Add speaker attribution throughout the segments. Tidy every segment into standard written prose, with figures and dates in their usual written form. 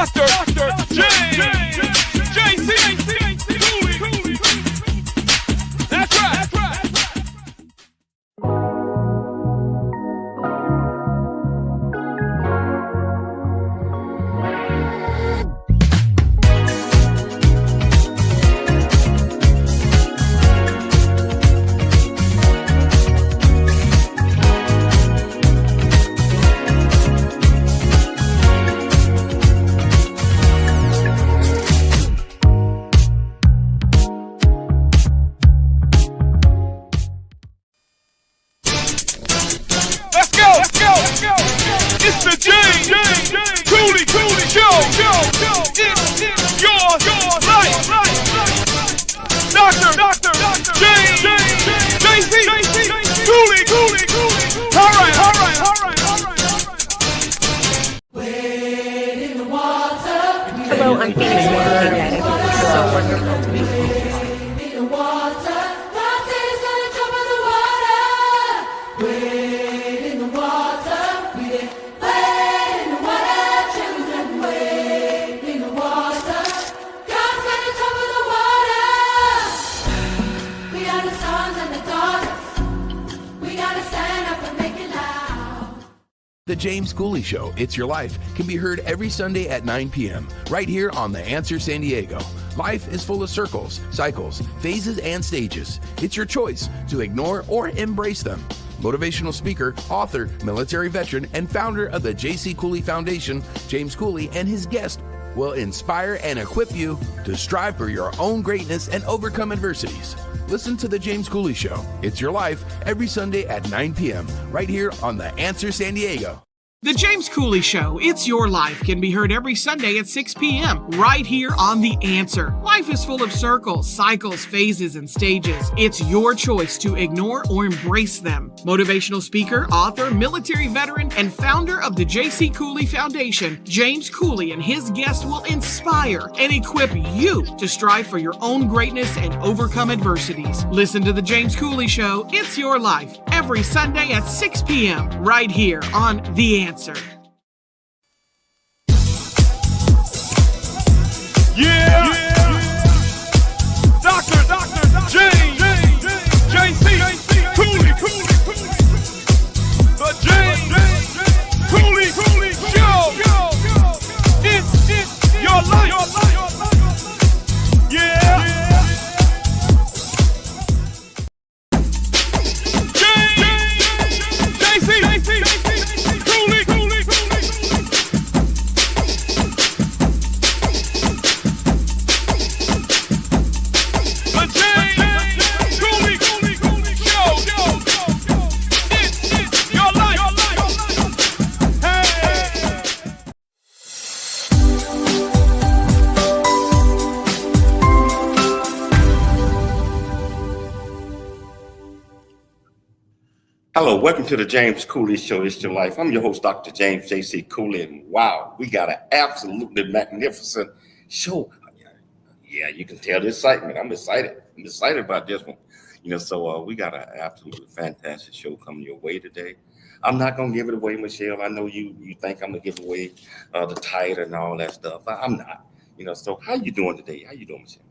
Speaker 1: Dr. James J.C. Cooley. That's right. It's the James Cooley Show. It's your life. Dr. James J.C. Cooley. All right.
Speaker 2: Wade in the water.
Speaker 3: Hello, I'm Phoenix Morgan. I think it's so wonderful to be here.
Speaker 2: Wade in the water. God says gonna jump in the water. Wade in the water. We did wade in the water. Children, wade in the water. God's gonna jump in the water. We are the sons and the daughters. We gotta stand up and make it loud.
Speaker 4: The James Cooley Show, It's Your Life, can be heard every Sunday at 9 p.m. right here on The Answer San Diego. Life is full of circles, cycles, phases, and stages. It's your choice to ignore or embrace them. Motivational speaker, author, military veteran, and founder of the J.C. Cooley Foundation, James Cooley, and his guest will inspire and equip you to strive for your own greatness and overcome adversities. Listen to The James Cooley Show, It's Your Life, every Sunday at 9 p.m. right here on The Answer San Diego.
Speaker 5: The James Cooley Show, It's Your Life, can be heard every Sunday at 6 p.m. right here on The Answer. Life is full of circles, cycles, phases, and stages. It's your choice to ignore or embrace them. Motivational speaker, author, military veteran, and founder of the J.C. Cooley Foundation, James Cooley and his guest will inspire and equip you to strive for your own greatness and overcome adversities. Listen to The James Cooley Show, It's Your Life, every Sunday at 6 p.m. right here on The Answer.
Speaker 1: Yeah. Dr. James J.C. Cooley. The James Cooley Show. It's your life. Yeah. James J.C. Cooley.
Speaker 6: Hello, welcome to the James Cooley Show, It's Your Life. I'm your host, Dr. James J.C. Cooley, and wow, we got an absolutely magnificent show. Yeah, you can tell the excitement. I'm excited. I'm excited about this one. So we got an absolutely fantastic show coming your way today. I'm not going to give it away, Michelle. I know you think I'm going to give away the title and all that stuff. I'm not. So how you doing today? How you doing, Michelle?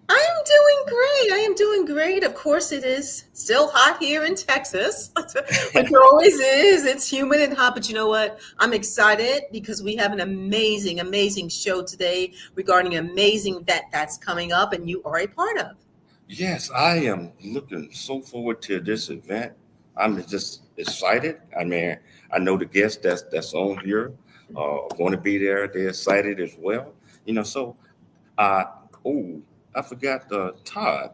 Speaker 3: I am doing great. Of course, it is still hot here in Texas, which always is. It's humid and hot, but you know what? I'm excited because we have an amazing show today regarding an amazing event that's coming up and you are a part of.
Speaker 6: Yes, I am looking so forward to this event. I'm just excited. I mean, I know the guests that's on here are going to be there. They're excited as well. I forgot Todd.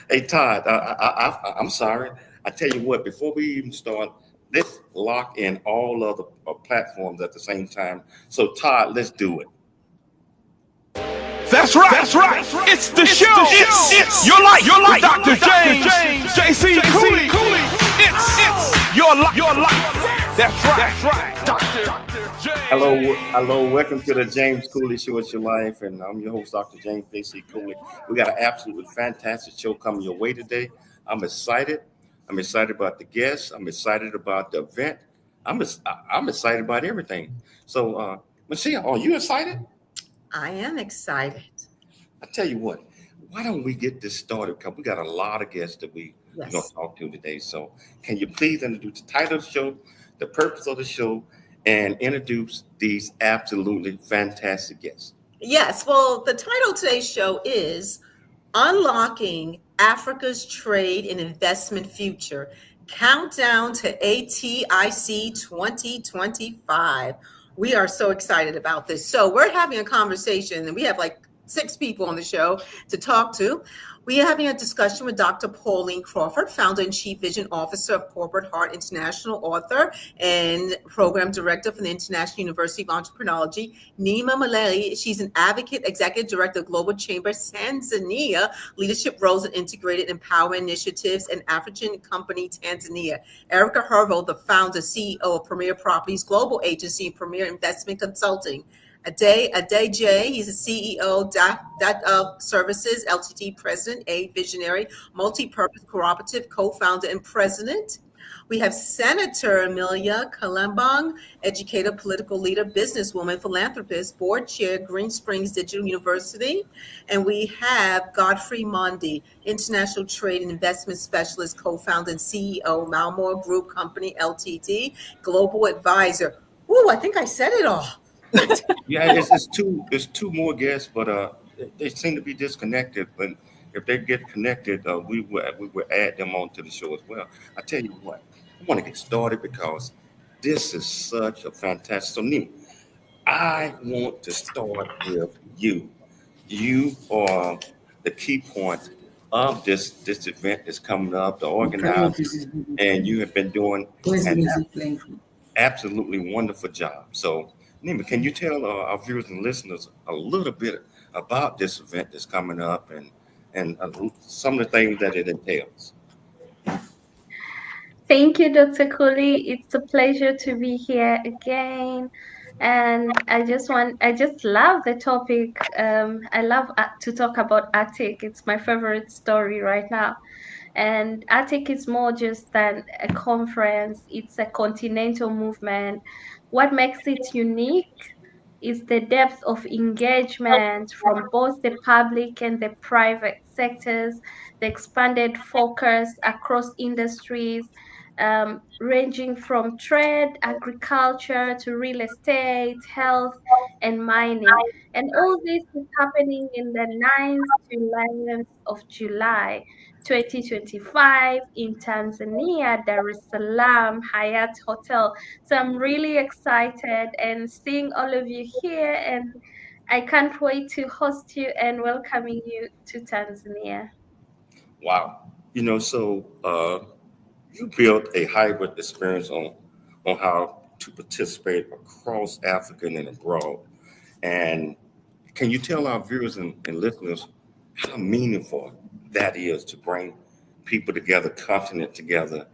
Speaker 6: Hey, Todd, I'm sorry. I tell you what, before we even start, let's lock in all of the platforms at the same time. So, Todd, let's do it.
Speaker 1: That's right. It's the show. It's your life. With Dr. James J.C. Cooley. It's your life. That's right. Dr. James.
Speaker 6: Hello. Welcome to the James Cooley Show, It's Your Life, and I'm your host, Dr. James J.C. Cooley. We got an absolutely fantastic show coming your way today. I'm excited. I'm excited about the guests. I'm excited about the event. I'm excited about everything. So, Michelle, are you excited?
Speaker 3: I am excited.
Speaker 6: I tell you what, why don't we get this started? Because we got a lot of guests that we're going
Speaker 3: Yes.
Speaker 6: to talk to today. So can you please introduce the title of the show, the purpose of the show, and introduce these absolutely fantastic guests?
Speaker 3: Yes. Well, the title of today's show is Unlocking Africa's Trade and Investment Future. Countdown to ATIC 2025. We are so excited about this. So, we're having a conversation, and we have like 6 people on the show to talk to. We are having a discussion with Dr. Pauline Crawford, founder and chief vision officer of Corporate Heart International, author and program director for the International University of Entreprenology. Neema Mleli, she's an advocate, executive director of Global Chamber Tanzania, leadership roles in integrated empowerment initiatives and Africhen company Tanzania. Erica Hervol, the founder, CEO of Premier Properties Global Agency and Premier Investment Consulting. Ade J, he's a CEO, Services Ltd. President, a visionary, multi-purpose cooperative co-founder and president. We have Senator Amelia Kalembong, educator, political leader, businesswoman, philanthropist, board chair, Green Springs Digital University. And we have Godfrey Mondi, international trade and investment specialist, co-founder and CEO, Malmore Group Company Ltd., global advisor. Ooh, I think I said it all.
Speaker 6: Yeah, it's two more guests, but they seem to be disconnected. But if they get connected, we will add them onto the show as well. I tell you what, I want to get started because this is such a fantastic. So, Neema, I want to start with you. You are the key point of this event that's coming up, the organizer, and you have been doing an absolutely wonderful job. So, Neema, can you tell our viewers and listeners a little bit about this event that's coming up and some of the things that it entails?
Speaker 7: Thank you, Dr. Cooley. It's a pleasure to be here again. And I just love the topic. I love to talk about ATIC. It's my favorite story right now. And ATIC is more just than a conference, it's a continental movement. What makes it unique is the depth of engagement from both the public and the private sectors, the expanded focus across industries, ranging from trade, agriculture to real estate, health, and mining. And all this is happening in the 9th to 11th of July 2025 in Tanzania, Dar es Salaam, Hyatt Hotel. So I'm really excited and seeing all of you here, and I can't wait to host you and welcoming you to Tanzania.
Speaker 6: Wow. So you built a hybrid experience on how to participate across Africa and abroad. And can you tell our viewers and listeners how meaningful that is to bring people together, continent together,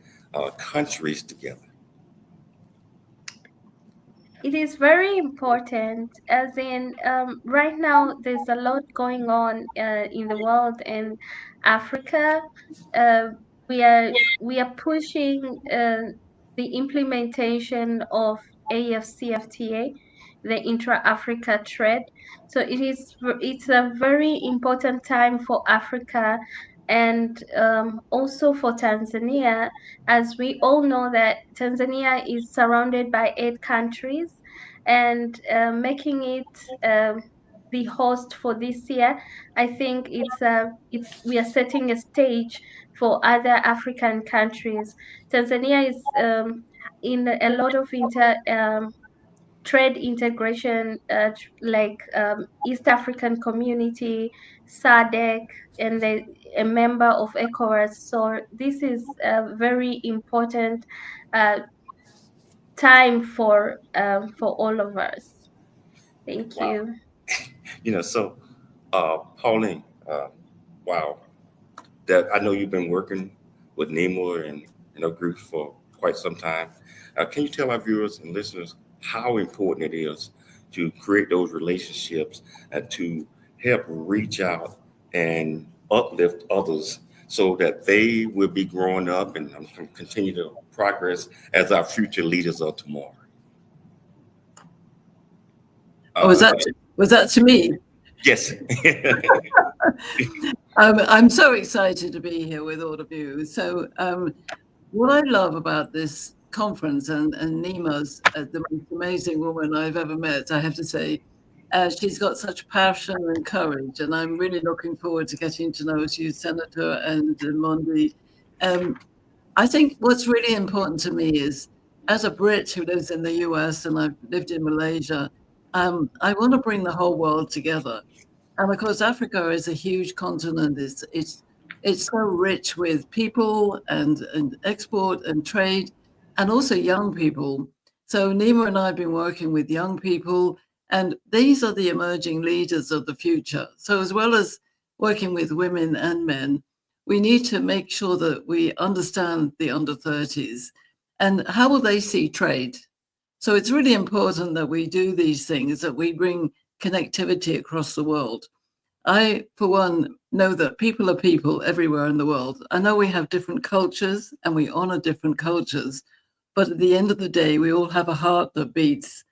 Speaker 6: countries together?
Speaker 7: It is very important, as in right now there's a lot going on in the world and Africa. Uh, we are pushing the implementation of AFCFTA, the intra-Africa trade. So it's a very important time for Africa and also for Tanzania, as we all know that Tanzania is surrounded by 8 countries, and making it the host for this year, I think we are setting a stage for other African countries. Tanzania is in a lot of trade integration, like East African Community, SADC, and a member of ECOWAS. So this is a very important uh, time for all of us. Thank
Speaker 6: Wow.
Speaker 7: you.
Speaker 6: So Pauline, wow, that I know you've been working with Neema and groups for quite some time. Can you tell our viewers and listeners how important it is to create those relationships and to help reach out and uplift others so that they will be growing up and continue to progress as our future leaders of tomorrow?
Speaker 8: Oh, was that to me?
Speaker 6: Yes.
Speaker 8: I'm so excited to be here with all of you. So what I love about this conference, and Neema's the most amazing woman I've ever met, I have to say. She's got such passion and courage, and I'm really looking forward to getting to know you, Senator and Mondi. I think what's really important to me is, as a Brit who lives in the US and I've lived in Malaysia, I want to bring the whole world together. And of course, Africa is a huge continent. It's so rich with people and export and trade, and also young people. So Neema and I have been working with young people, and these are the emerging leaders of the future. So as well as working with women and men, we need to make sure that we understand the under 30s and how will they see trade. So it's really important that we do these things, that we bring connectivity across the world. I, for one, know that people are people everywhere in the world. I know we have different cultures and we honor different cultures, but at the end of the day, we all have a heart that beats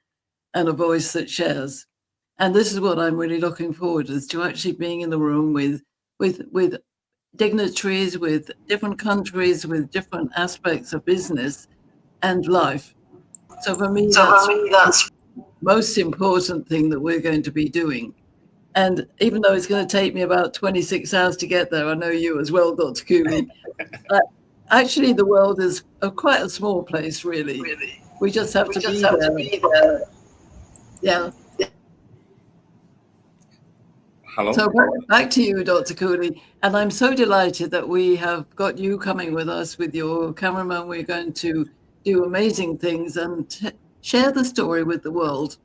Speaker 8: and a voice that shares. And this is what I'm really looking forward to, is to actually being in the room with dignitaries, with different countries, with different aspects of business and life. So for me, that's the most important thing that we're going to be doing. And even though it's going to take me about 26 hours to get there, I know you as well, Dr. Cooley. Actually, the world is quite a small place, really. We just have to be there. Yeah.
Speaker 6: Hello.
Speaker 8: So back to you, Dr. Cooley. And I'm so delighted that we have got you coming with us with your cameraman. We're going to do amazing things and share the story with the world.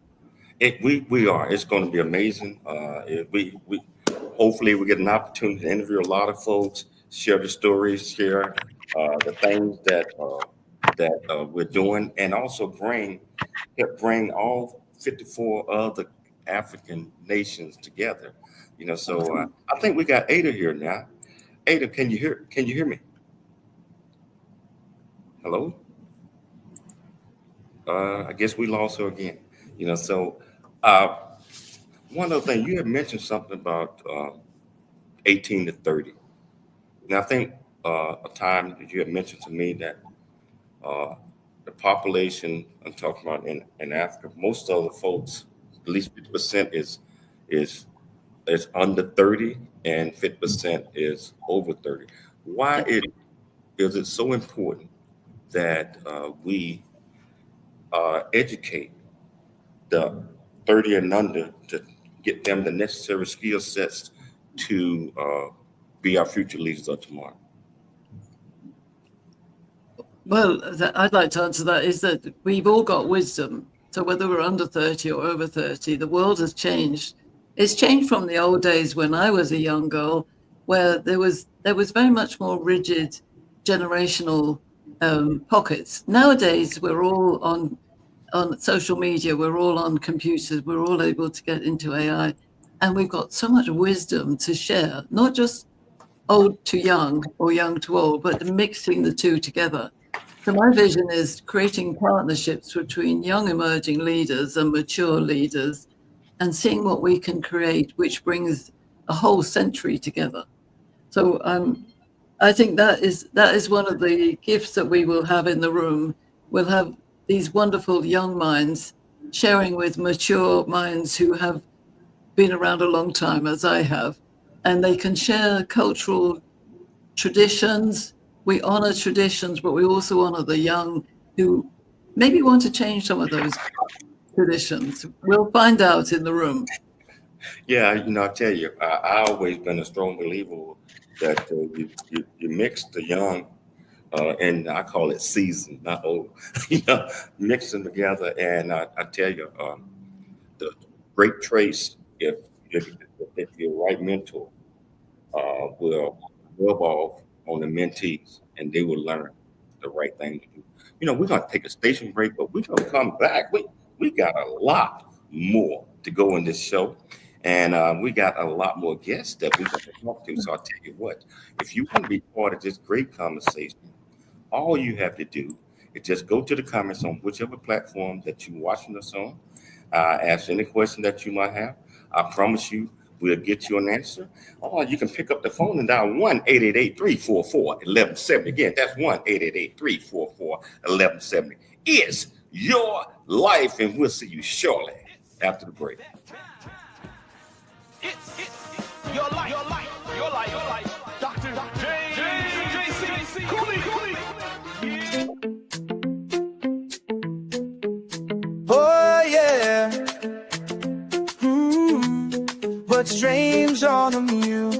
Speaker 6: We are. It's going to be amazing. We hopefully we get an opportunity to interview a lot of folks, share the stories, share the things that we're doing, and also help bring all 54 other African nations together. So I think we got Ada here now. Ada, can you hear me? Hello? I guess we lost her again. So one other thing, you had mentioned something about 18 to 30. Now, I think a time that you had mentioned to me that the population, I'm talking about in Africa, most of the folks, at least 50% is under 30 and 50% is over 30. Why is it so important that we educate the 30 and under to get them the necessary skill sets to be our future leaders of tomorrow?
Speaker 8: Well, I'd like to answer that is that we've all got wisdom. So whether we're under 30 or over 30, the world has changed. It's changed from the old days when I was a young girl, where there was very much more rigid generational pockets. Nowadays, we're all on social media, we're all on computers, we're all able to get into AI, and we've got so much wisdom to share, not just old to young or young to old, but mixing the two together. So my vision is creating partnerships between young emerging leaders and mature leaders and seeing what we can create, which brings a whole century together. So I think that is one of the gifts that we will have in the room. We'll have these wonderful young minds sharing with mature minds who have been around a long time, as I have, and they can share cultural traditions. We honor traditions, but we also honor the young who maybe want to change some of those traditions. We'll find out in the room.
Speaker 6: Yeah, I tell you, I always been a strong believer that you mix the young, and I call it seasoned, not old, mix them together. And I tell you, the great traits, if your right mentor will rub off on the mentees and they will learn the right thing to do. We're going to take a station break, but we're going to come back. We got a lot more to go in this show. And we got a lot more guests that we're going to talk to. So I'll tell you what, if you want to be part of this great conversation, all you have to do is just go to the comments on whichever platform that you're watching us on. Ask any question that you might have. I promise you we'll get you an answer. Or you can pick up the phone and dial 1-888-344-1170. Again, that's 1-888-344-1170. It's your life, and we'll see you shortly after the break.
Speaker 1: It's your life, your life, your life, your life. Dr. J.C. Cooley.
Speaker 9: Oh yeah. But strange on you.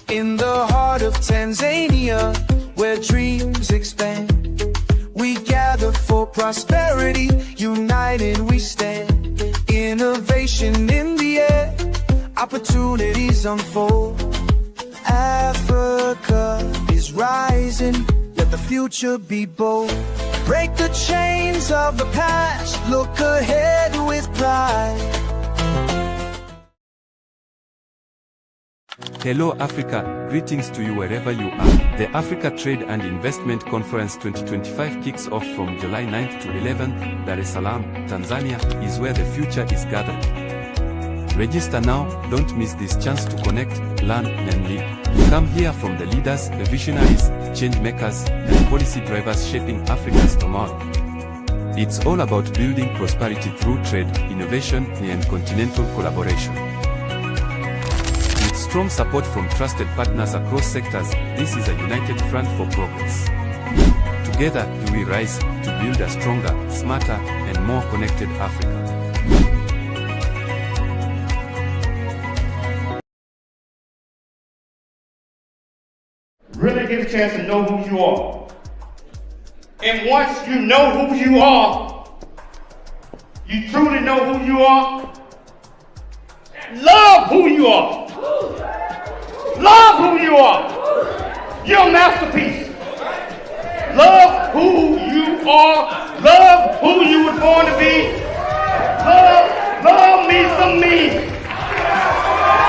Speaker 9: In the heart of Tanzania, where dreams expand, we gather for prosperity. United we stand. Innovation in the air, opportunities unfold. Africa is rising, let the future be bold. Break the chains of the past, look ahead with pride.
Speaker 10: Hello Africa, greetings to you wherever you are. The Africa Trade and Investment Conference 2025 kicks off from July 9th to 11th. Dar es Salaam, Tanzania is where the future is gathered. Register now, don't miss this chance to connect, learn and lead. Come hear from the leaders, the visionaries, change makers, and policy drivers shaping Africa's tomorrow. It's all about building prosperity through trade, innovation, and continental collaboration. With strong support from trusted partners across sectors, this is a united front for progress. Together, we rise to build a stronger, smarter, and more connected Africa.
Speaker 11: Really get a chance to know who you are. And once you know who you are, you truly know who you are, love who you are. Love who you are. You're a masterpiece. Love who you are. Love who you were born to be. Love me some me.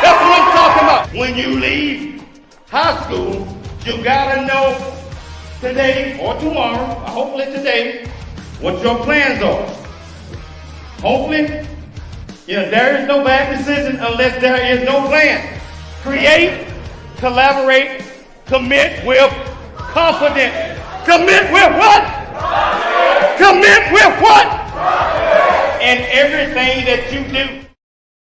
Speaker 11: That's what I'm talking about. When you leave high school, you gotta know today or tomorrow, or hopefully today, what your plans are. Hopefully, there is no bad decision unless there is no plan. Create, collaborate, commit with confidence. Commit with what? Commit with what? In everything that you do.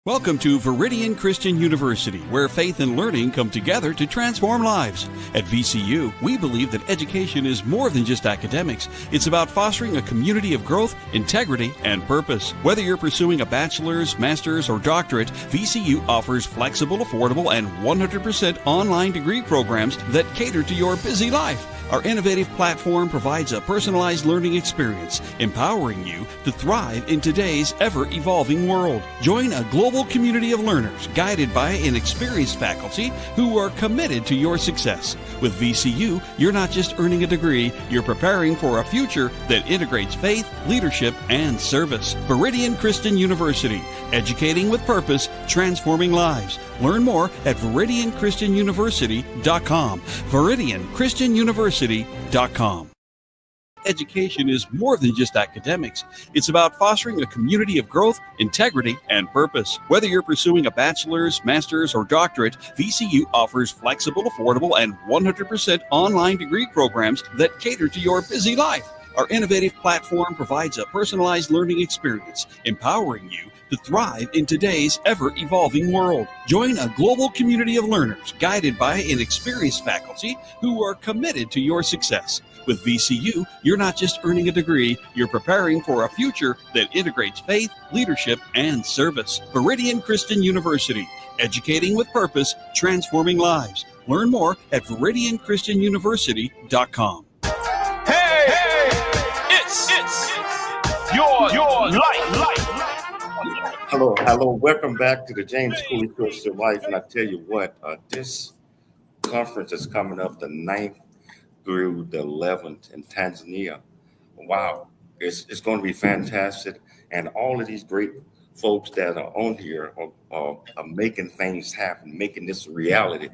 Speaker 12: Welcome to Viridian Christian University, where faith and learning come together to transform lives. At VCU, we believe that education is more than just academics. It's about fostering a community of growth, integrity, and purpose. Whether you're pursuing a bachelor's, master's, or doctorate, VCU offers flexible, affordable, and 100% online degree programs that cater to your busy life. Our innovative platform provides a personalized learning experience, empowering you to thrive in today's ever-evolving world. Join a global community of learners guided by an experienced faculty who are committed to your success. With VCU, you're not just earning a degree, you're preparing for a future that integrates faith, leadership, and service. Viridian Christian University, educating with purpose, transforming lives. Learn more at ViridianChristianUniversity.com. ViridianChristianUniversity.com. Education is more than just academics. It's about fostering a community of growth, integrity, and purpose. Whether you're pursuing a bachelor's, master's, or doctorate, VCU offers flexible, affordable, and 100% online degree programs that cater to your busy life. Our innovative platform provides a personalized learning experience, empowering you to thrive in today's ever-evolving world. Join a global community of learners guided by an experienced faculty who are committed to your success. With VCU, you're not just earning a degree, you're preparing for a future that integrates faith, leadership, and service. Viridian Christian University, educating with purpose, transforming lives. Learn more at ViridianChristianUniversity.com.
Speaker 1: Hey, it's your life.
Speaker 6: Hello. Welcome back to the James Cooley Coach Your Life. And I tell you what, this conference is coming up the 9th through the 11th in Tanzania. Wow, it's going to be fantastic. And all of these great folks that are on here are making things happen, making this a reality,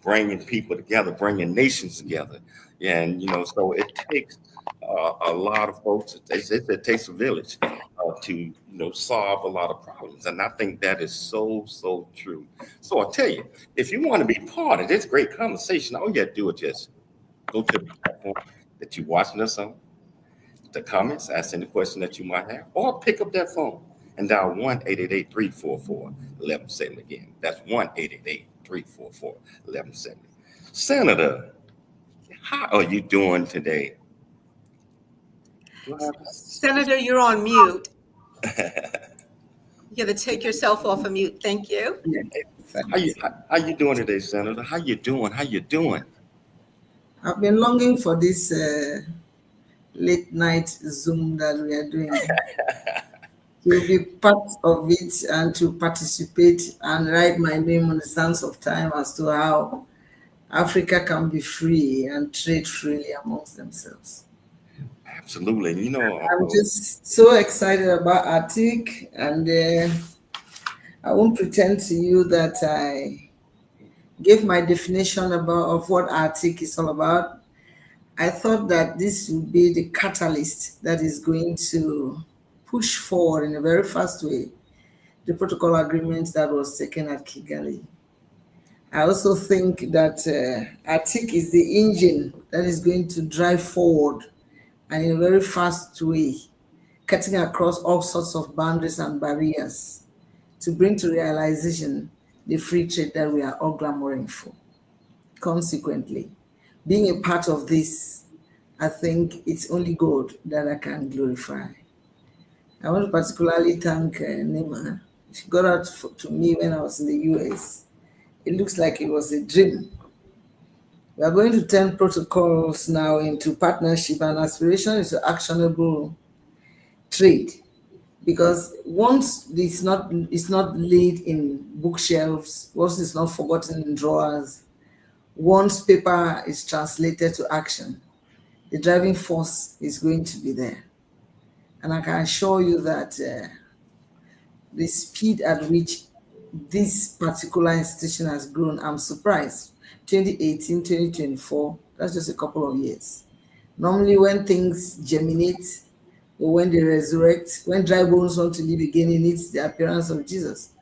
Speaker 6: bringing people together, bringing nations together. And, so it takes a lot of folks, they said it takes a village to solve a lot of problems, and I think that is so true. So I'll tell you, if you want to be part of this great conversation, all you have to do is just go to the platform that you're watching us on, the comments, ask any question that you might have, or pick up that phone and dial 1-888-344-1170. Again, that's 1-888-344-1170. Senator, how are you doing today?
Speaker 3: Senator, you're on mute. You got to take yourself off of mute. Thank you.
Speaker 6: How you doing today, Senator? How you doing?
Speaker 13: I've been longing for this late night Zoom that we are doing. To be part of it and to participate and write my name on the sands of time as to how Africa can be free and trade freely amongst themselves.
Speaker 6: Absolutely.
Speaker 13: I'm just so excited about ATIC, and I won't pretend to you that I gave my definition of what ATIC is all about. I thought that this would be the catalyst that is going to push forward in a very fast way the protocol agreement that was taken at Kigali. I also think that ATIC is the engine that is going to drive forward and in a very fast way, cutting across all sorts of boundaries and barriers to bring to realization the free trade that we are all clamoring for. Consequently, being a part of this, I think it's only God that I can glorify. I want to particularly thank Neema. She got out to me when I was in the US. It looks like it was a dream. We are going to turn protocols now into partnership, and aspiration is actionable trade. Because once it's not laid in bookshelves, once it's not forgotten in drawers, once paper is translated to action, the driving force is going to be there. And I can assure you that the speed at which this particular institution has grown, I'm surprised. 2018, 2024, that's just a couple of years. Normally when things germinate or when they resurrect, when dry bones want to live again, it needs the appearance of Jesus.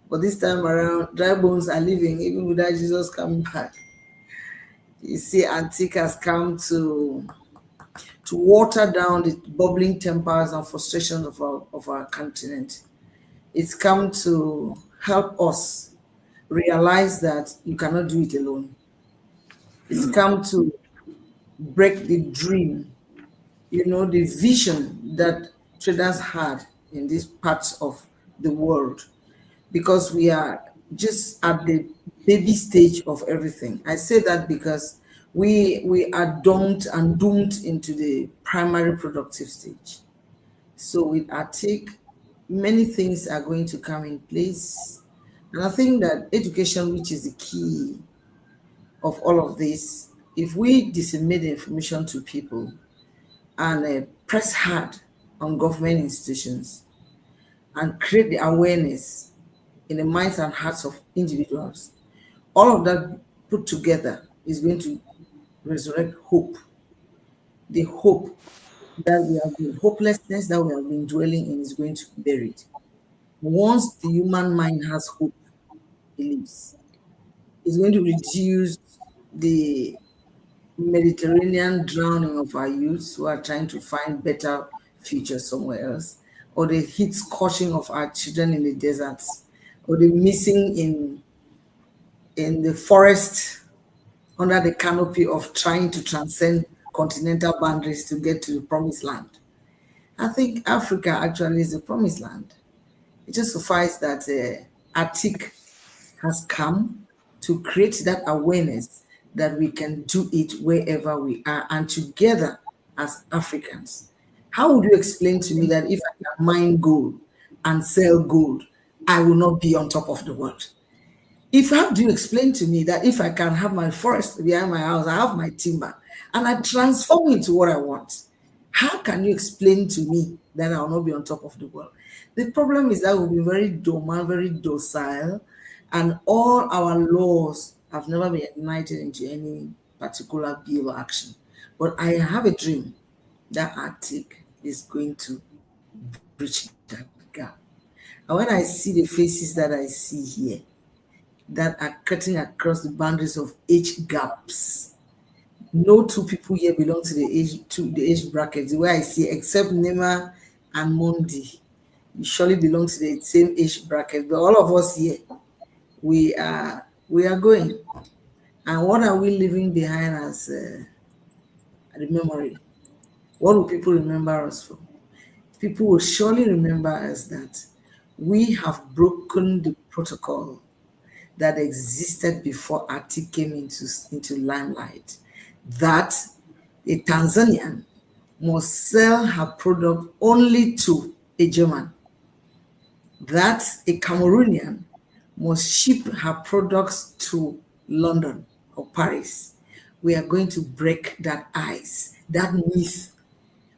Speaker 13: But this time around, dry bones are living even without Jesus coming back. You see, ATIC has come to water down the bubbling tempers and frustrations of our continent. It's come to help us realize that you cannot do it alone. It's come to break the dream, the vision that traders had in these parts of the world, because we are just at the baby stage of everything. I say that because we are doomed into the primary productive stage. So with ATIC, many things are going to come in place. And I think that education, which is the key of all of this, if we disseminate the information to people and press hard on government institutions and create the awareness in the minds and hearts of individuals, all of that put together is going to resurrect hope. The hope that we have been, hopelessness that we have been dwelling in is going to be buried. Once the human mind has hope, believes, it's going to reduce the Mediterranean drowning of our youths who are trying to find better future somewhere else, or the heat scorching of our children in the deserts, or the missing in the forest under the canopy of trying to transcend continental boundaries to get to the promised land. I think Africa actually is the promised land. It just suffices that ATIC has come to create that awareness that we can do it wherever we are and together as Africans. How would you explain to me that if I can mine gold and sell gold, I will not be on top of the world? How do you explain to me that if I can have my forest behind my house, I have my timber, and I transform into what I want? How can you explain to me that I will not be on top of the world? The problem is that we'll be very dormant, very docile, and all our laws have never been ignited into any particular bill or action. But I have a dream that ATIC is going to bridge that gap. And when I see the faces that I see here that are cutting across the boundaries of age gaps, no two people here belong to the age bracket. The way I see, except Neema and Mondi, you surely belong to the same age bracket. But all of us here, we are going. And what are we leaving behind as the memory? What will people remember us for? People will surely remember us that we have broken the protocol that existed before ATIC came into limelight, that a Tanzanian must sell her product only to a German, that a Cameroonian must ship her products to London or Paris. We are going to break that ice, that myth.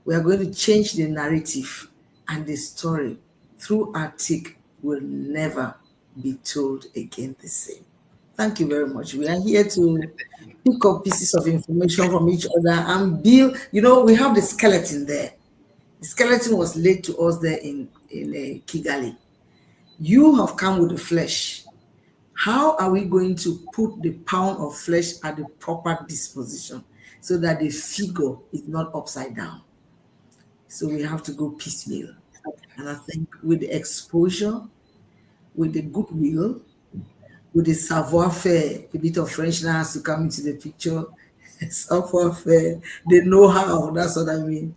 Speaker 13: We are going to change the narrative, and the story through ATIC will never be told again the same. Thank you very much. We are here to pick up pieces of information from each other and build. We have the skeleton there. The skeleton was laid to us there in Kigali. You have come with the flesh. How are we going to put the pound of flesh at the proper disposition so that the figure is not upside down? So we have to go piecemeal. And I think with the exposure, with the goodwill, with the savoir-faire, a bit of French now has to come into the picture, savoir-faire, the know-how, that's what I mean.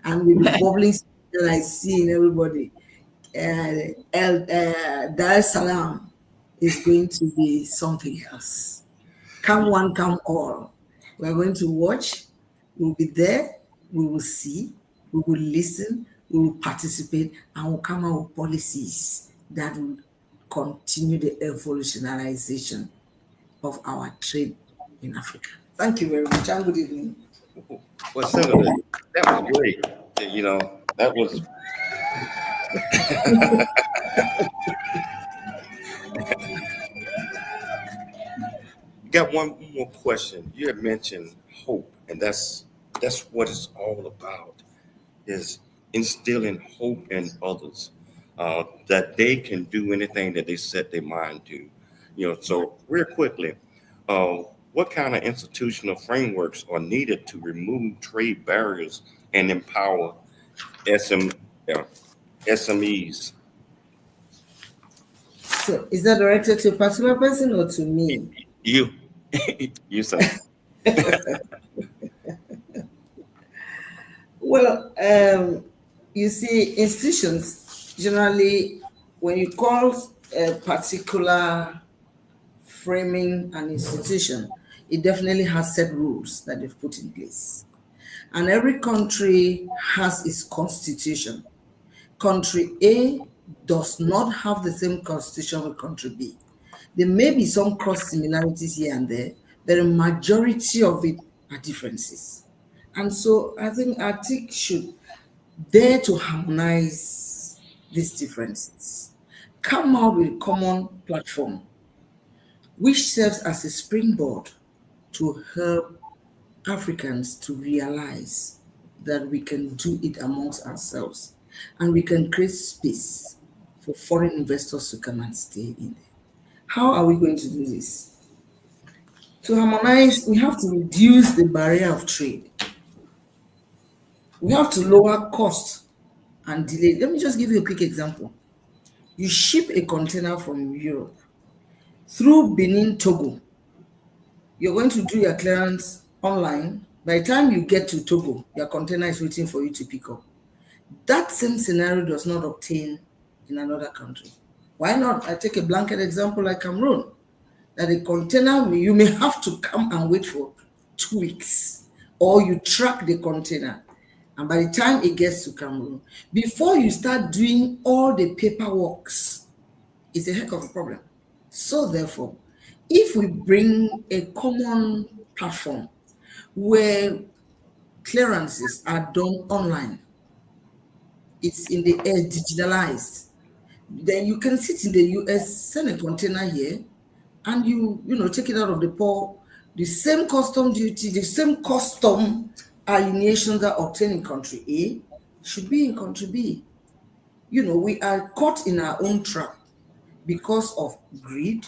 Speaker 13: And with the bubbling that I see in everybody, Dar es Salaam is going to be something else. Come one, come all. We're going to watch, we'll be there, we will see, we will listen, we will participate, and we'll come out with policies that will continue the evolutionization of our trade in Africa. Thank you very much, and good evening.
Speaker 6: Well, Senator, that was great. That was. Got one more question. You had mentioned hope, and that's what it's all about, is instilling hope in others, that they can do anything that they set their mind to. So real quickly, what kind of institutional frameworks are needed to remove trade barriers and empower SMEs?
Speaker 13: So is that directed to a particular person or to me?
Speaker 6: You say.
Speaker 13: Well, you see, institutions generally, when you call a particular framing an institution, it definitely has set rules that they've put in place. And every country has its constitution. Country A does not have the same constitution with country B. There may be some cross similarities here and there, but a majority of it are differences. And so I think ATIC should dare to harmonize these differences, come out with a common platform, which serves as a springboard to help Africans to realize that we can do it amongst ourselves, and we can create space for foreign investors to come and stay in there. How are we going to do this? To harmonize, we have to reduce the barrier of trade. We have to lower cost and delay. Let me just give you a quick example. You ship a container from Europe through Benin, Togo. You're going to do your clearance online. By the time you get to Togo, your container is waiting for you to pick up. That same scenario does not obtain in another country. Why not? I take a blanket example like Cameroon, that a container, you may have to come and wait for 2 weeks, or you track the container. And by the time it gets to Cameroon, before you start doing all the paperwork, it's a heck of a problem. So therefore, if we bring a common platform where clearances are done online, it's in the air, digitalized, then you can sit in the US, send a container here, and you take it out of the port, the same custom duty, the same custom alienation that obtain in country A should be in country B. You know, we are caught in our own trap because of greed,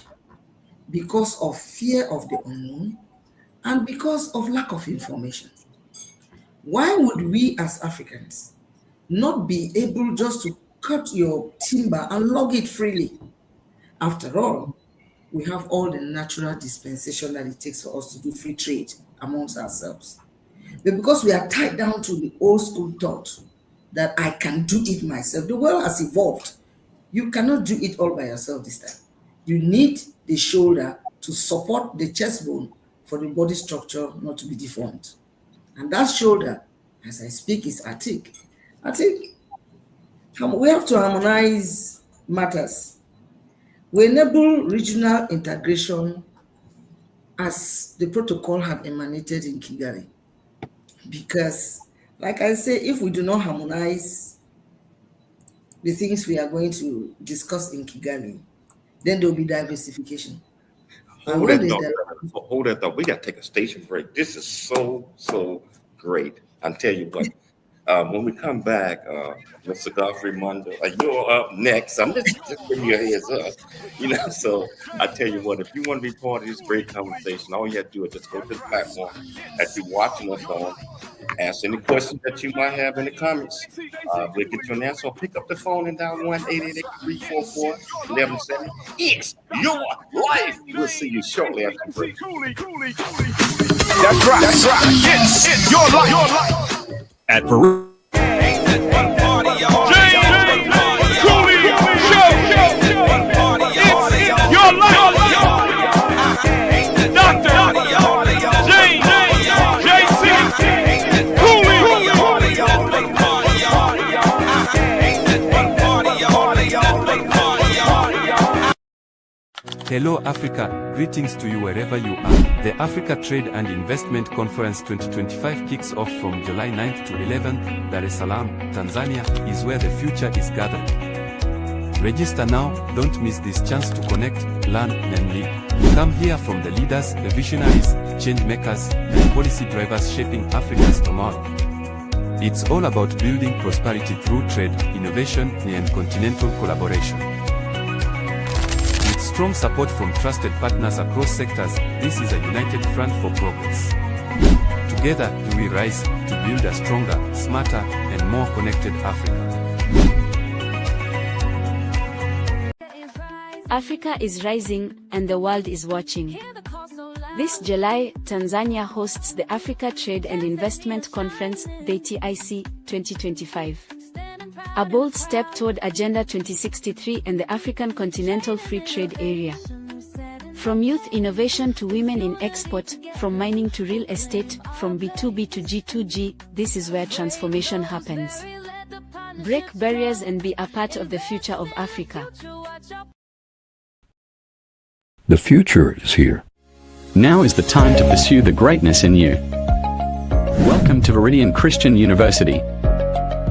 Speaker 13: because of fear of the unknown, and because of lack of information. Why would we as Africans not be able just to cut your timber and log it freely? After all, we have all the natural dispensation that it takes for us to do free trade amongst ourselves. But because we are tied down to the old school thought that I can do it myself, the world has evolved. You cannot do it all by yourself this time. You need the shoulder to support the chest bone for the body structure not to be deformed. And that shoulder, as I speak, is ATIC. ATIC, we have to harmonize matters. We enable regional integration as the protocol had emanated in Kigali. Because, like I say, if we do not harmonize the things we are going to discuss in Kigali, then there will be diversification.
Speaker 6: Hold that thought. We got to take a station break. This is so great. I'll tell you what. When we come back, Mr. Godfrey Mundo, you're up next. I'm just giving you a heads up, So I tell you what, if you want to be part of this great conversation, all you have to do is just go to the platform that you're watching us on, ask any questions that you might have in the comments. We'll get you an answer. Pick up the phone and dial 1-888-344-1170. It's your life. We'll see you shortly after the break.
Speaker 1: That's right. It's your life.
Speaker 12: At Ver-
Speaker 10: Hello Africa, greetings to you wherever you are. The Africa Trade and Investment Conference 2025 kicks off from July 9th to 11th. Dar es Salaam, Tanzania, is where the future is gathered. Register now, don't miss this chance to connect, learn, and lead. Come hear from the leaders, the visionaries, change makers, and policy drivers shaping Africa's tomorrow. It's all about building prosperity through trade, innovation, and continental collaboration. Strong support from trusted partners across sectors, this is a united front for progress. Together, we rise to build a stronger, smarter, and more connected Africa.
Speaker 14: Africa is rising, and the world is watching. This July, Tanzania hosts the Africa Trade and Investment Conference, the ATIC, 2025. A bold step toward Agenda 2063 and the African Continental Free Trade Area. From youth innovation to women in export, from mining to real estate, from B2B to G2G, this is where transformation happens. Break barriers and be a part of the future of Africa.
Speaker 15: The future is here.
Speaker 16: Now is the time to pursue the greatness in you. Welcome to Veridian Christian University,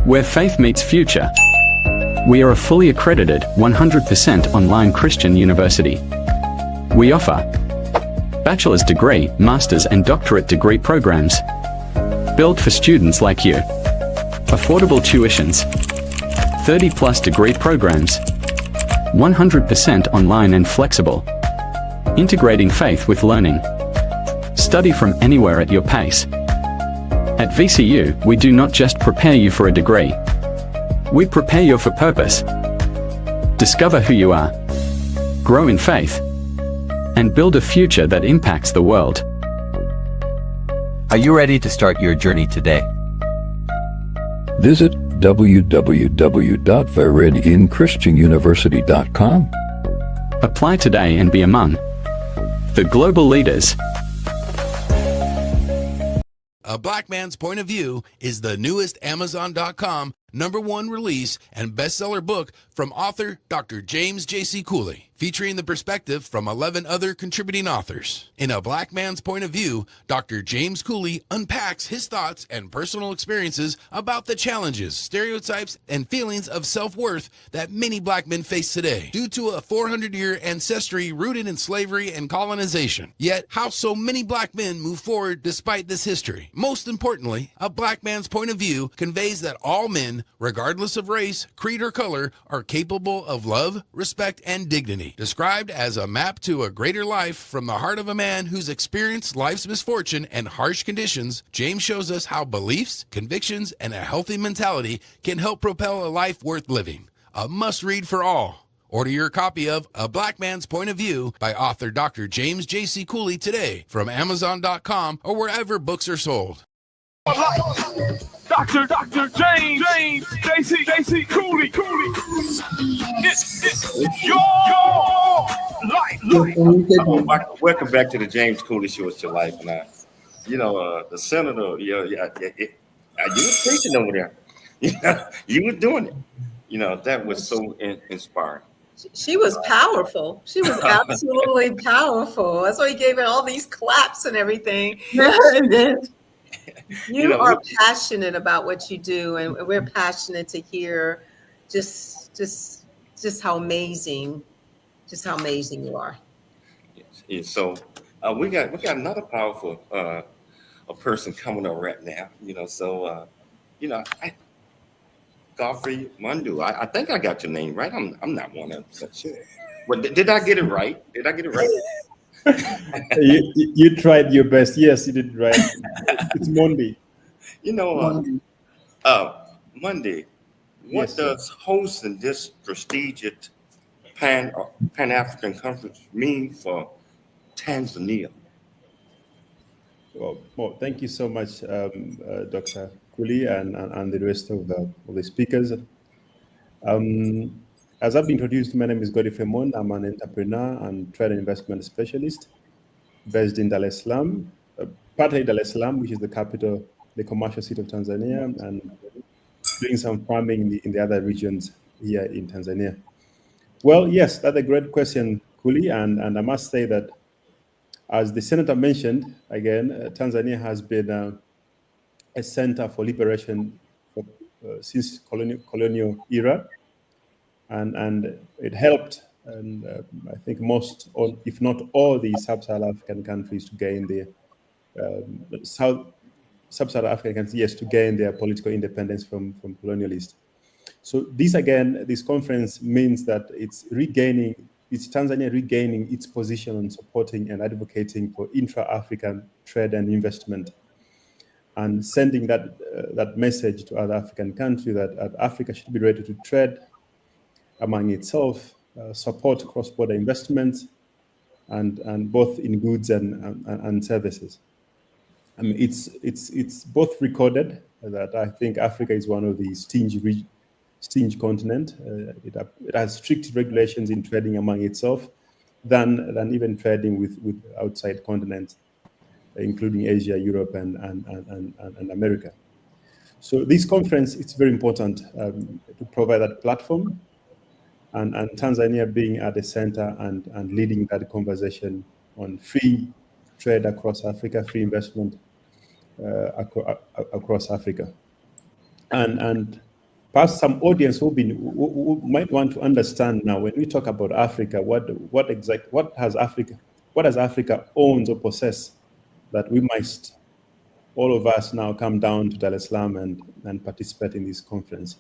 Speaker 16: where faith meets future. We are a fully accredited, 100% online Christian university. We offer bachelor's degree, master's and doctorate degree programs, built for students like you. Affordable tuitions, 30+ degree programs, 100% online and flexible. Integrating faith with learning. Study from anywhere at your pace. At VCU, we do not just prepare you for a degree. We prepare you for purpose. Discover who you are. Grow in faith. And build a future that impacts the world.
Speaker 15: Are you ready to start your journey today? Visit www.veridianchristianuniversity.com.
Speaker 16: Apply today and be among the global leaders.
Speaker 4: A Black Man's Point of View is the newest Amazon.com #1 release and bestseller book from author Dr. James J.C. Cooley. featuring the perspective from 11 other contributing authors. In A Black Man's Point of View, Dr. James Cooley unpacks his thoughts and personal experiences about the challenges, stereotypes, and feelings of self-worth that many black men face today due to a 400-year ancestry rooted in slavery and colonization. Yet, how so many black men move forward despite this history. Most importantly, A Black Man's Point of View conveys that all men, regardless of race, creed, or color, are capable of love, respect, and dignity, described as a map to a greater life from the heart of a man who's experienced life's misfortune and harsh conditions. James shows us how beliefs, convictions, and a healthy mentality can help propel a life worth living. A must-read for all. Order your copy of A Black Man's Point of View by author Dr. James J.C. Cooley today from Amazon.com or wherever books are sold.
Speaker 1: Dr. James J.C. Cooley. It's your life.
Speaker 6: Welcome back to the James Cooley Show. It's your life. And the senator, you were preaching over there. You were doing it. That was so inspiring.
Speaker 3: She was powerful. She was absolutely powerful. That's why he gave her all these claps and everything. You are passionate about what you do, and we're passionate to hear just how amazing you are.
Speaker 6: Yes. So we got another powerful a person coming up right now. Godfrey Mundu. I think I got your name right. I'm not 100% sure. But did I get it right?
Speaker 17: You tried your best. Yes, you did right. It's Monday.
Speaker 6: Monday. What does hosting this prestigious Pan-African conference mean for Tanzania?
Speaker 17: Well, thank you so much, Dr. Cooley and the rest of the speakers. As I've been introduced, my name is Godfrey Mon. I'm an entrepreneur and trade and investment specialist based in Dar es Salaam, partly Dar es Salaam, which is the capital, the commercial seat of Tanzania, and doing some farming in the other regions here in Tanzania. Well, yes, that's a great question, Cooley, and I must say that, as the senator mentioned, again, Tanzania has been a center for liberation since colonial era. And it helped, and I think most, or if not all, the sub-Saharan African countries to gain their sub-Saharan African countries, to gain their political independence from colonialists. So this conference means that it's Tanzania regaining its position on supporting and advocating for intra-African trade and investment, and sending that message to other African countries that Africa should be ready to trade among itself, support cross-border investments, and both in goods and services. I mean, it's both recorded that I think Africa is one of the stingy continent. It has strict regulations in trading among itself than even trading with outside continents, including Asia, Europe, and America. So this conference, it's very important to provide that platform, and Tanzania being at the center and leading that conversation on free trade across Africa, free investment across Africa. And perhaps some audience who might want to understand now, when we talk about Africa, what does Africa owns or possess that we must, all of us, now come down to Dar es Salaam and participate in this conference.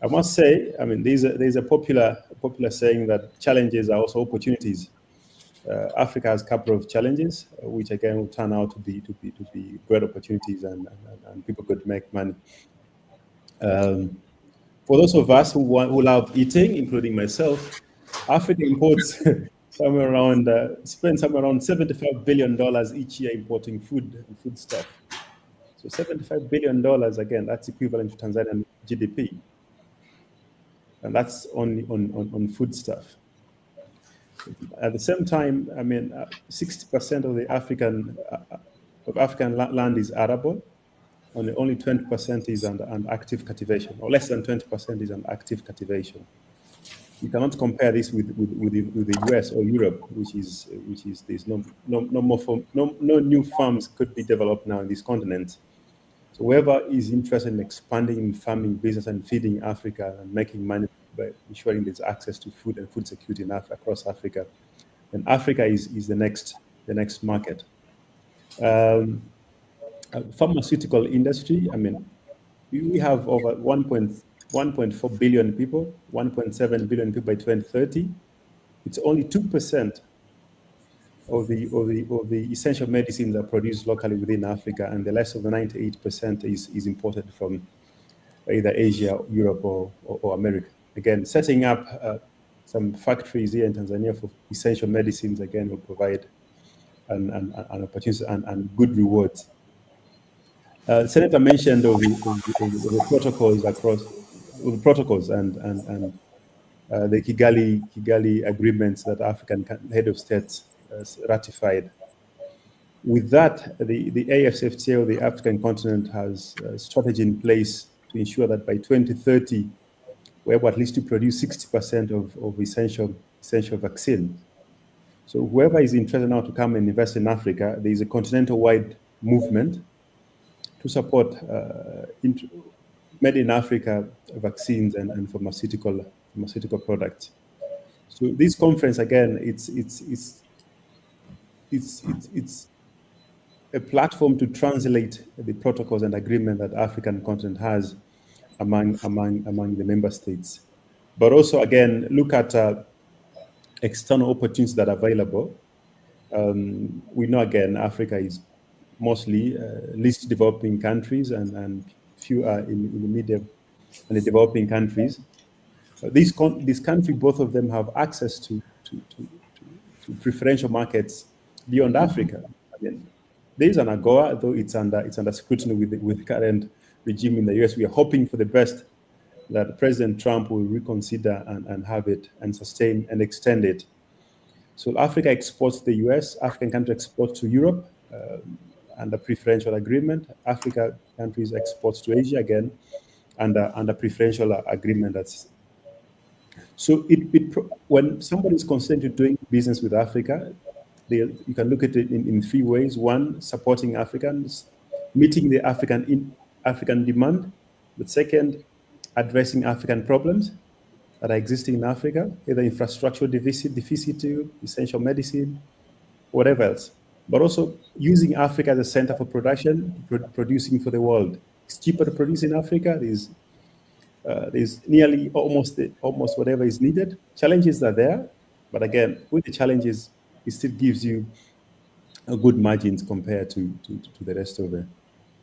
Speaker 17: I must say, I mean, there's a popular saying that challenges are also opportunities. Africa has a couple of challenges, which again will turn out to be great opportunities, and people could make money. For those of us who love eating, including myself, Africa imports spend somewhere around $75 billion each year importing food and food stuff. So $75 billion, again, that's equivalent to Tanzanian GDP. And that's only on food stuff. At the same time, I mean, 60% of the African land is arable. Only 20% is under active cultivation, or less than 20% is under active cultivation. You cannot compare this with the US or Europe, which is there's no new farms could be developed now in this continent. So whoever is interested in expanding in farming business and feeding Africa and making money by ensuring there's access to food and food security across Africa, then Africa is the next market. Pharmaceutical industry. I mean, we have over 1.4 billion people, 1.7 billion people by 2030. It's only 2% of the essential medicines are produced locally within Africa, and the rest of the 98% is imported from either Asia, Europe, or America. Again, setting up some factories here in Tanzania for essential medicines again will provide an opportunity and good rewards. Senator mentioned the protocols and the Kigali agreements that African head of states ratified. With that, the AFCFTA, or the African continent, has a strategy in place to ensure that by 2030, we're able at least to produce 60% of essential vaccine. So whoever is interested now to come and invest in Africa, there is a continental-wide movement to support made in Africa vaccines and pharmaceutical products. So this conference again, it's a platform to translate the protocols and agreement that African continent has among the member states, but also again look at external opportunities that are available. We know again Africa is mostly least developing countries and few are in the medium and the developing countries. This country, both of them have access to preferential markets beyond Africa. Again, there is an AGOA, though it's under scrutiny with the current regime in the US. We are hoping for the best, that President Trump will reconsider and have it and sustain and extend it. So Africa exports to the US, African countries export to Europe under preferential agreement. Africa countries exports to Asia again under preferential agreement. So when somebody is consented doing business with Africa, you can look at it in three ways. One, supporting Africans, meeting the African demand. The second, addressing African problems that are existing in Africa, either infrastructural deficit, essential medicine, whatever else. But also using Africa as a center for production, producing for the world. It's cheaper to produce in Africa. There's nearly almost whatever is needed. Challenges are there, but again, with the challenges, it still gives you a good margins compared to the rest of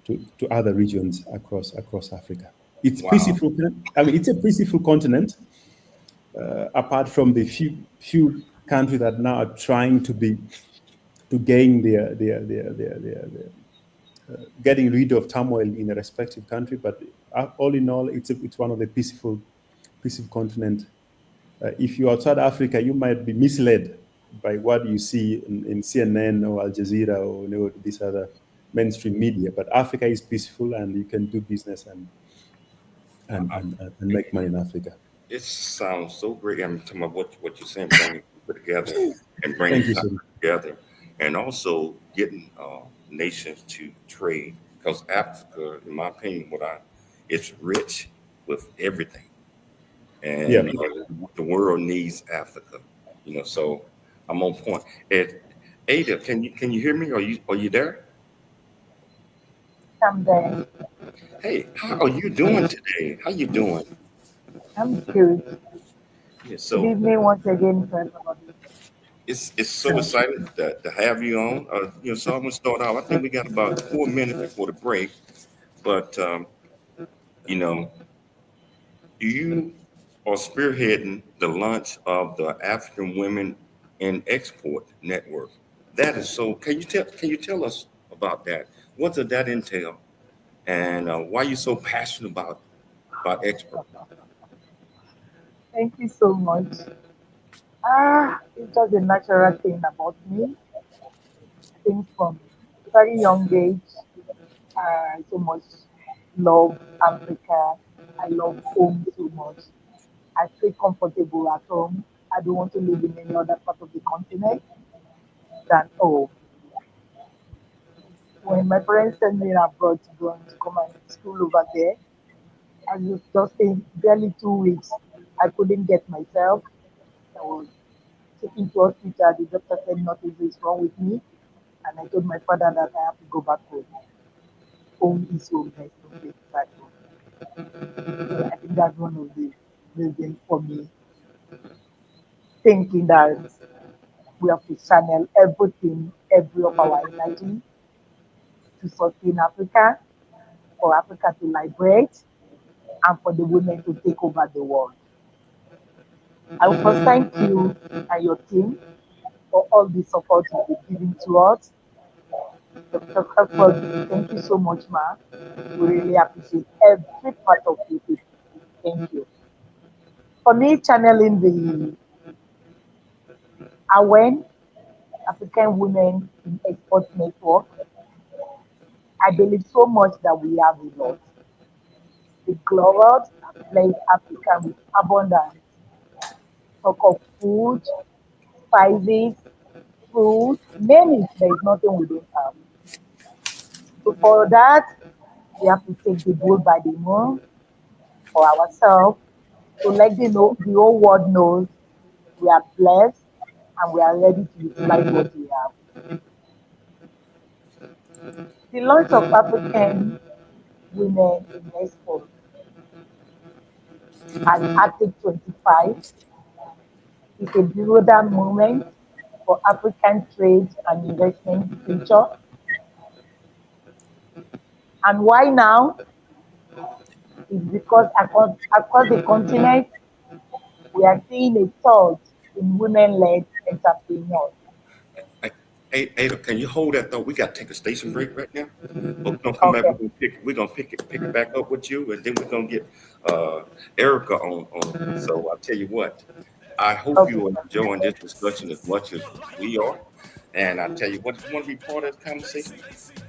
Speaker 17: to other regions across Africa. It's peaceful. I mean, it's a peaceful continent. Apart from the few countries that now are trying to gain their getting rid of turmoil in a respective country, but all in all, it's one of the peaceful continent. If you're outside Africa, you might be misled by what you see in CNN or Al Jazeera or these other mainstream media. But Africa is peaceful, and you can do business and make money in Africa.
Speaker 6: It sounds so great. I'm talking about what you're saying, bringing people together and bringing people together, and also getting nations to trade. Because Africa, in my opinion, it's rich with everything, and the world needs Africa. So I'm on point. Ada, can you hear me? Are you there?
Speaker 18: I'm there.
Speaker 6: Hey, how are you doing today? How you doing?
Speaker 18: I'm good.
Speaker 6: Yeah, so
Speaker 18: good evening once again for everybody.
Speaker 6: It's so exciting to have you on. So I'm gonna start out. I think we got about 4 minutes before the break, but you are spearheading the launch of the African Women in Export Network. That is so. Can you tell us about that? What does that entail, and why are you so passionate about export?
Speaker 18: Thank you so much. It's just a natural thing about me. I think from a very young age, I so much love Africa. I love home so much. I feel comfortable at home. I don't want to live in any other part of the continent than home. When my parents sent me abroad to go and to come and school over there, I was just in barely 2 weeks. I couldn't get myself. I was taken to hospital. The doctor said nothing is wrong with me. And I told my father that I have to go back home. Home is home. There's no place back home. So I think that's one of the reasons for me thinking that we have to channel everything, every of our energy to sustain Africa, for Africa to liberate, and for the women to take over the world. I will first thank you and your team for all the support you've been giving to us. Dr. Crawford, thank you so much, ma. We really appreciate every part of it. Thank you. For me, channeling the AWEN, African Women in Export Network, I believe so much that we have a lot. The Lord has blessed Africa with abundance. Talk of food, spices, fruit, name it, there is nothing we don't have. So for that, we have to take the bull by the moon for ourselves to let the whole world knows we are blessed and we are ready to utilize what we have. The launch of African Women in Export at ATIC 25 is a pivotal moment for African trade and investment future. And why now? It's because across the continent, we are seeing a surge in women-led entrepreneurs.
Speaker 6: Hey, Ada, can you hold that thought? We got to take a station break right now. We're gonna come back. We're gonna pick it back up with you, and then we're gonna get Erica on. So I'll tell you what. I hope you are enjoying this discussion as much as we are. And I tell you what, if you want to be part of this conversation,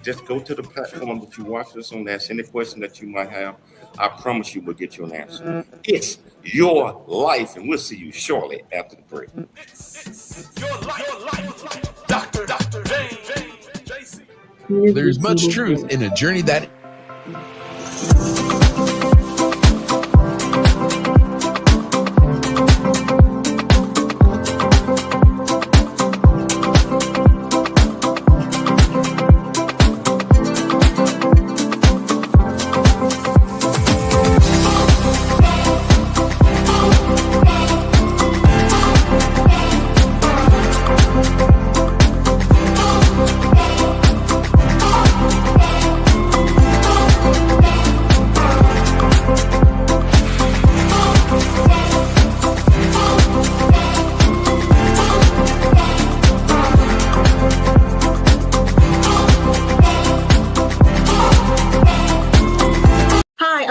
Speaker 6: just go to the platform that you watch this on. Ask any question that you might have. I promise you we'll get you an answer. It's your life, and we'll see you shortly after the break.
Speaker 1: Dr.
Speaker 4: There's much truth in a journey that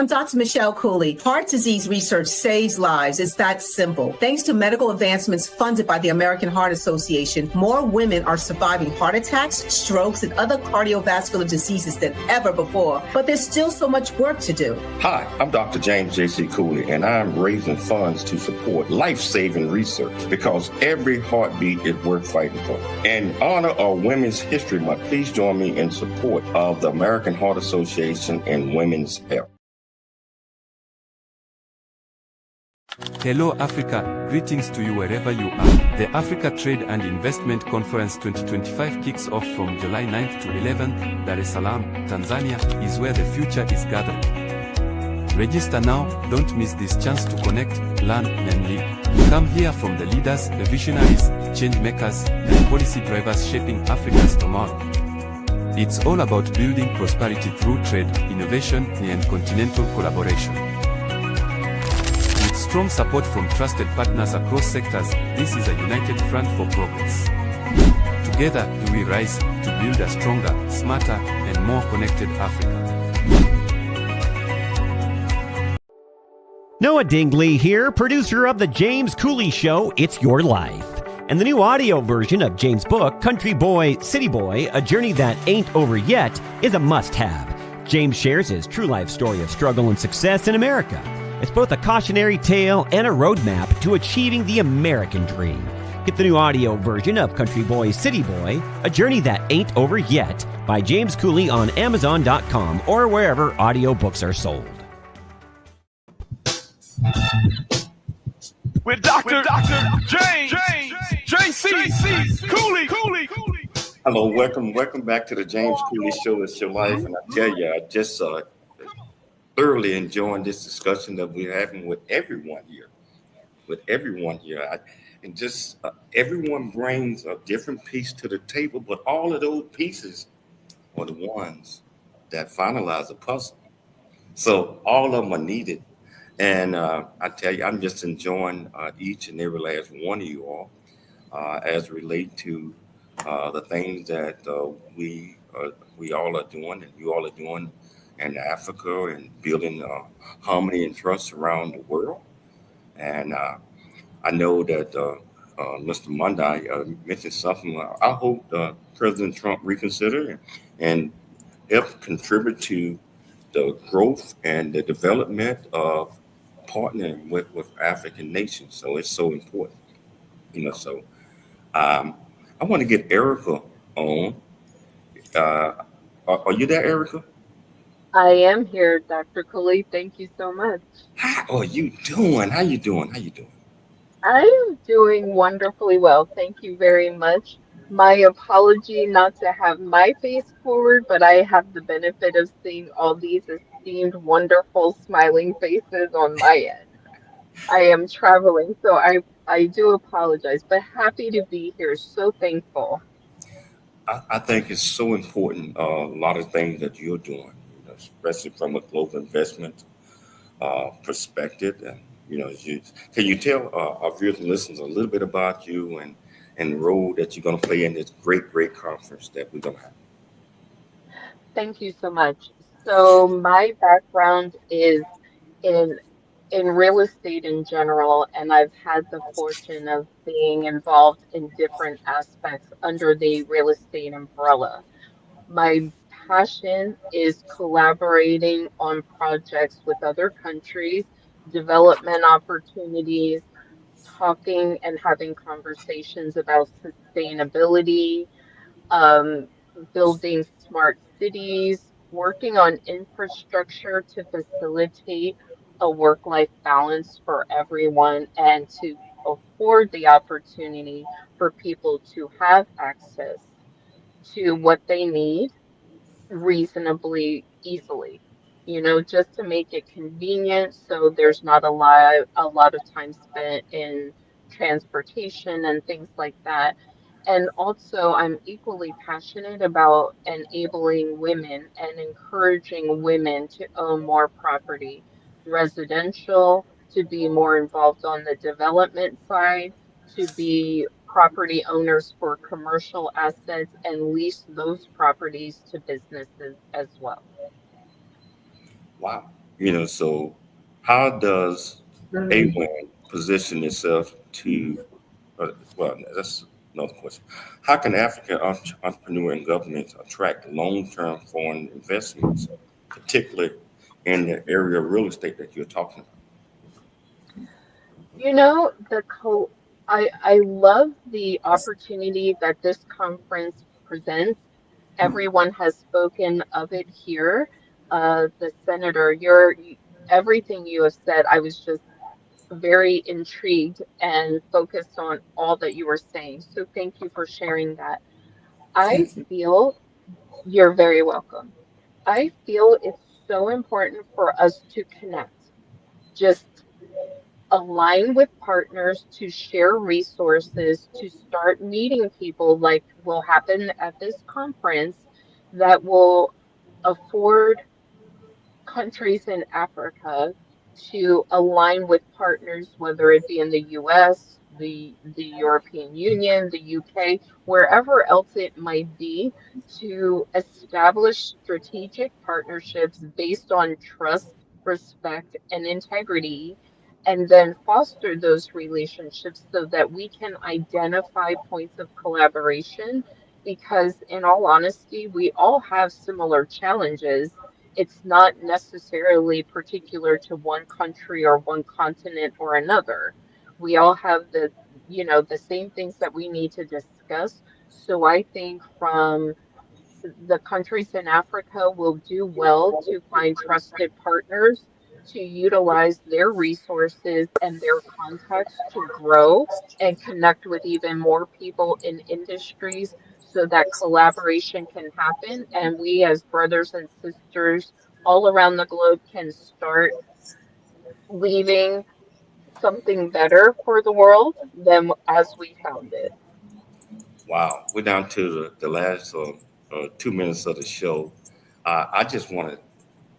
Speaker 3: Dr. Michelle Cooley. Heart disease research saves lives. It's that simple. Thanks to medical advancements funded by the American Heart Association, more women are surviving heart attacks, strokes, and other cardiovascular diseases than ever before. But there's still so much work to do.
Speaker 6: Hi, I'm Dr. James J.C. Cooley, and I'm raising funds to support life-saving research because every heartbeat is worth fighting for. In honor of Women's History Month, please join me in support of the American Heart Association and women's health.
Speaker 10: Hello Africa, greetings to you wherever you are. The Africa Trade and Investment Conference 2025 kicks off from July 9th to 11th. Dar es Salaam, Tanzania is where the future is gathered. Register now, don't miss this chance to connect, learn and live. Come hear from the leaders, the visionaries, change makers, and policy drivers shaping Africa's tomorrow. It's all about building prosperity through trade, innovation, and continental collaboration. Strong support from trusted partners across sectors, this is a united front for progress. Together, we rise to build a stronger, smarter, and more connected Africa.
Speaker 19: Noah Dingley here, producer of The James Cooley Show, It's Your Life. And the new audio version of James' book, Country Boy, City Boy, A Journey That Ain't Over Yet, is a must-have. James shares his true life story of struggle and success in America. It's both a cautionary tale and a roadmap to achieving the American dream. Get the new audio version of Country Boy, City Boy, A Journey That Ain't Over Yet by James Cooley on Amazon.com or wherever audiobooks are sold.
Speaker 1: With Dr. James J.C. Cooley.
Speaker 6: Hello, welcome back to the James Cooley Show. It's your life, and I tell you, I just thoroughly enjoying this discussion that we're having with everyone here. Everyone brings a different piece to the table, but all of those pieces are the ones that finalize the puzzle. So all of them are needed. And I tell you, I'm just enjoying each and every last one of you all as relate to the things that we all are doing and you all are doing in Africa and building harmony and trust around the world. And I know that Mr. Monday mentioned something. I hope President Trump reconsider and help contribute to the growth and the development of partnering with African nations. So it's so important, So I want to get Erica on. Are you there, Erica?
Speaker 20: I am here, Dr. Cooley. Thank you so much.
Speaker 6: How are you doing? How you doing?
Speaker 20: I'm doing wonderfully well. Thank you very much. My apology not to have my face forward, but I have the benefit of seeing all these esteemed, wonderful, smiling faces on my end. I am traveling, so I do apologize, but happy to be here. So thankful.
Speaker 6: I think it's so important, a lot of things that you're doing, especially from a global investment perspective. And, can you tell our viewers and listeners a little bit about you and the role that you're going to play in this great conference that we're going to have?
Speaker 20: Thank you so much. So my background is in real estate in general, and I've had the fortune of being involved in different aspects under the real estate umbrella. My passion is collaborating on projects with other countries, development opportunities, talking and having conversations about sustainability, um, building smart cities, working on infrastructure to facilitate a work-life balance for everyone and to afford the opportunity for people to have access to what they need reasonably easily, just to make it convenient so there's not a lot of time spent in transportation and things like that. And also, I'm equally passionate about enabling women and encouraging women to own more property, residential, to be more involved on the development side, to be property owners for commercial assets and lease those properties to businesses as well.
Speaker 6: Wow. So how does AWIN position itself to, well, that's another question. How can African entrepreneur and governments attract long-term foreign investments, particularly in the area of real estate that you're talking about?
Speaker 20: I love the opportunity that this conference presents. Everyone has spoken of it here. The senator, everything you have said, I was just very intrigued and focused on all that you were saying. So thank you for sharing that. I feel you're very welcome. I feel it's so important for us to connect. Just align with partners to share resources, to start meeting people like will happen at this conference that will afford countries in Africa to align with partners, whether it be in the US, the European Union, the UK, wherever else it might be, to establish strategic partnerships based on trust, respect, and integrity, and then foster those relationships so that we can identify points of collaboration. Because, in all honesty, we all have similar challenges it's not necessarily particular to one country or one continent or another. We all have the same things that we need to discuss. So I think from the countries in Africa will do well to find trusted partners to utilize their resources and their contacts to grow and connect with even more people in industries so that collaboration can happen. And we, as brothers and sisters all around the globe, can start leaving something better for the world than as we found it.
Speaker 6: Wow, we're down to the last 2 minutes of the show. I just want to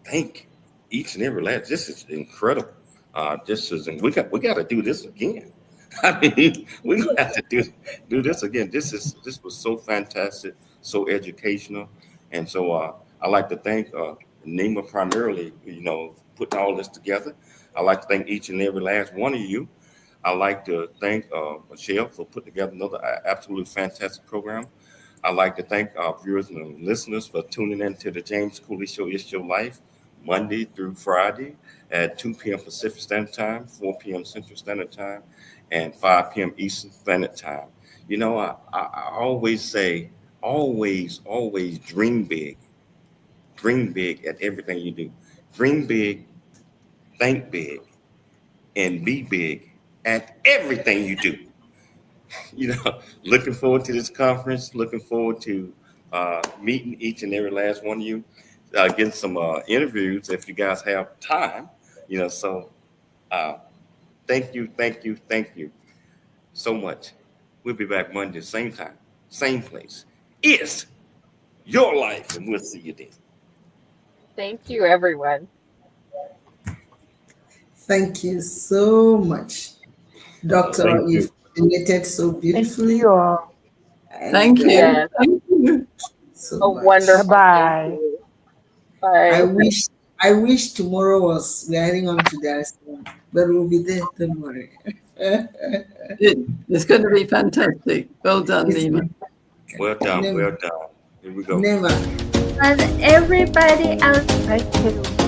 Speaker 6: thank each and every last. This is incredible. We got to do this again. I mean, we have to do this again. This was so fantastic, so educational, and so I like to thank Neema primarily, putting all this together. I like to thank each and every last one of you. I like to thank Michelle for putting together another absolutely fantastic program. I'd like to thank our viewers and listeners for tuning in to the James Cooley Show, It's Your Life, Monday through Friday at 2 p.m. Pacific Standard Time, 4 p.m. Central Standard Time, and 5 p.m. Eastern Standard Time. I always say, always dream big. Dream big at everything you do. Dream big, think big, and be big at everything you do. Looking forward to this conference, looking forward to meeting each and every last one of you, getting some interviews if you guys have time, so thank you so much. We'll be back Monday, same time, same place. It's your life, and we'll see you then.
Speaker 20: Thank you, everyone.
Speaker 13: Thank you so much, Doctor. You've related so beautifully.
Speaker 8: Thank you.
Speaker 20: Yes.
Speaker 8: Thank you.
Speaker 13: So
Speaker 20: Wonderful. Bye.
Speaker 13: I wish tomorrow we're heading on to Dar es Salaam, but we'll be there. Don't worry.
Speaker 8: It's going to be fantastic. Well done, Neema.
Speaker 6: Well done. Here we go.
Speaker 13: Neema.
Speaker 7: And everybody else, thank you.